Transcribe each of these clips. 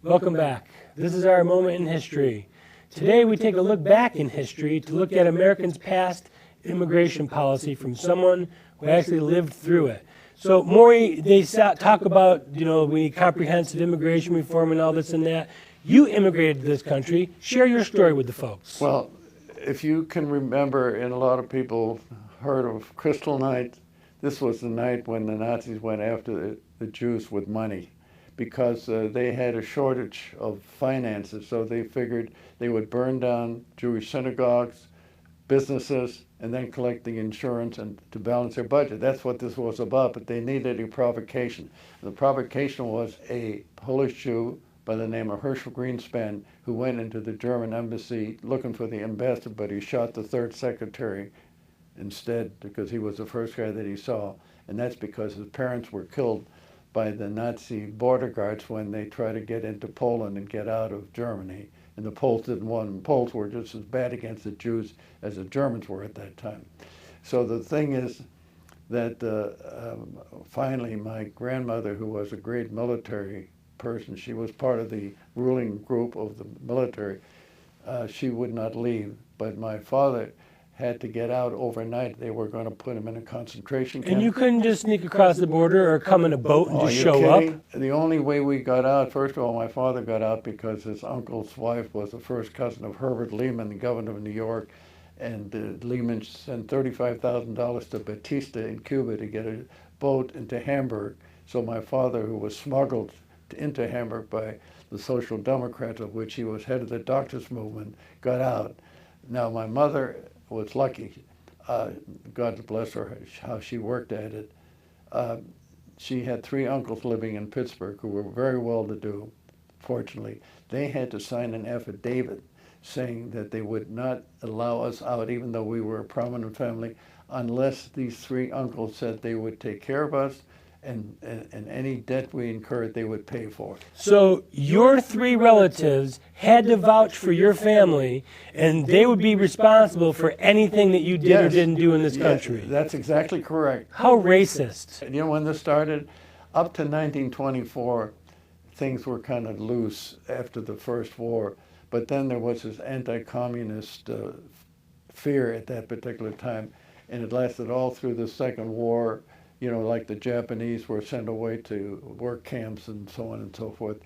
Welcome back. This is our moment in history. Today we take a look back in history to look at Americans' past immigration policy from someone who actually lived through it. So Maury, they talk about, we need comprehensive immigration reform and all this and that. You immigrated to this country. Share your story with the folks. Well, if you can remember, and a lot of people heard of Crystal Night, this was the night when the Nazis went after the Jews with money because they had a shortage of finances. So they figured they would burn down Jewish synagogues, businesses, and then collect the insurance and to balance their budget. That's what this was about, but they needed a provocation. The provocation was a Polish Jew by the name of Herschel Greenspan, who went into the German embassy looking for the ambassador, but he shot the third secretary instead because he was the first guy that he saw. And that's because his parents were killed by the Nazi border guards when they tried to get into Poland and get out of Germany. And the Poles didn't want them. Poles were just as bad against the Jews as the Germans were at that time. So the thing is that finally my grandmother, who was a great military person, she was part of the ruling group of the military, she would not leave. But my father had to get out overnight. They were going to put him in a concentration camp. And you couldn't just sneak across the border or come in a boat and just show up? The only way we got out, first of all, my father got out because his uncle's wife was the first cousin of Herbert Lehman, the governor of New York, and Lehman sent $35,000 to Batista in Cuba to get a boat into Hamburg. So my father, who was smuggled into Hamburg by the Social Democrats, of which he was head of the doctors' movement, got out. Now my mother was lucky. God bless her, how she worked at it. She had three uncles living in Pittsburgh who were very well-to-do, fortunately. They had to sign an affidavit saying that they would not allow us out, even though we were a prominent family, unless these three uncles said they would take care of us and any debt we incurred, they would pay for. So your three relatives had to vouch for your family, and they would be responsible for anything that you did or didn't do in this country. That's exactly correct. How racist. When this started, up to 1924, things were kind of loose after the first war, but then there was this anti-communist fear at that particular time, and it lasted all through the Second War. Like the Japanese were sent away to work camps and so on and so forth.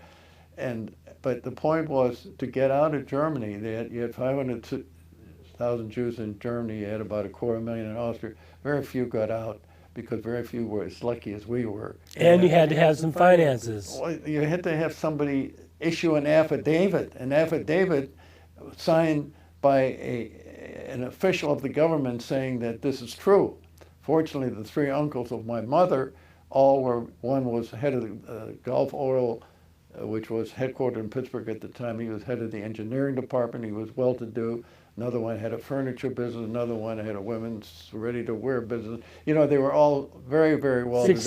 But the point was to get out of Germany. You had 500,000 Jews in Germany. You had about 250,000 in Austria. Very few got out because very few were as lucky as we were. And you had to have some finances. Well, you had to have somebody issue an affidavit signed by an official of the government saying that this is true. Fortunately, the three uncles of my mother, one was head of the Gulf Oil, which was headquartered in Pittsburgh at the time. He was head of the engineering department. He was well-to-do. Another one had a furniture business. Another one had a women's ready-to-wear business. They were all very, very well-to-do.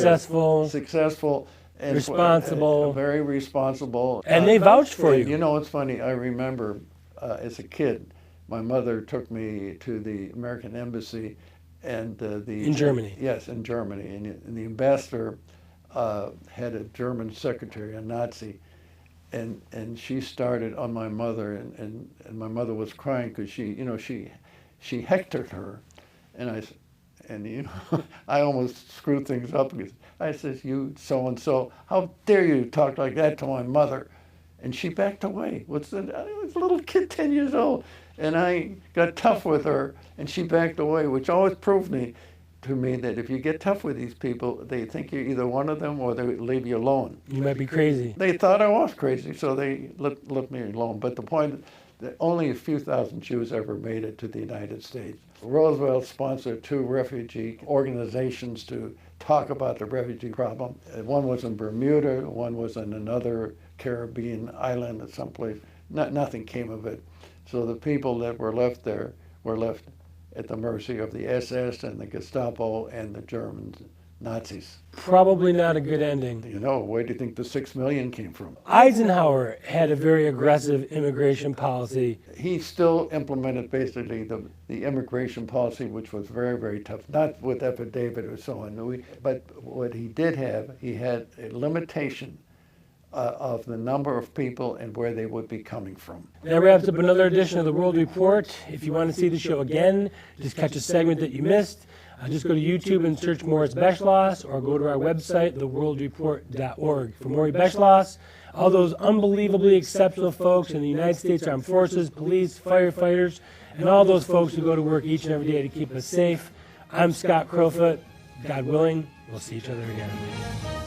Successful. And responsible. Very responsible. And they vouched for you. It's funny. I remember as a kid, my mother took me to the American Embassy. And in Germany. Yes, in Germany. And the ambassador had a German secretary, a Nazi, and she started on my mother, and my mother was crying because she hectored her, and I almost screwed things up because I said, "You so and so, how dare you talk like that to my mother?" And she backed away. I was a little kid, 10 years old. And I got tough with her, and she backed away, which always proved to me that if you get tough with these people, they think you're either one of them or they leave you alone. You might be crazy. They thought I was crazy, so they let me alone. But the point is that only a few thousand Jews ever made it to the United States. Roosevelt sponsored two refugee organizations to talk about the refugee problem. One was in Bermuda, one was in another Caribbean island at someplace. Nothing came of it. So the people that were left there were left at the mercy of the SS and the Gestapo and the Germans, Nazis. Probably not a good ending. Where do you think the 6 million came from? Eisenhower had a very aggressive immigration policy. He still implemented basically the immigration policy, which was very, very tough, not with affidavit or so on. But what he did have, he had a limitation of the number of people and where they would be coming from. That wraps up another edition of the World Report. If you want to see the show again, just catch a segment that you missed, just go to YouTube and search Morris Beschloss, or go to our website, theworldreport.org. For Maury Beschloss, all those unbelievably exceptional folks in the United States Armed Forces, police, firefighters, and all those folks who go to work each and every day to keep us safe, I'm Scott Crowfoot. God willing, we'll see each other again.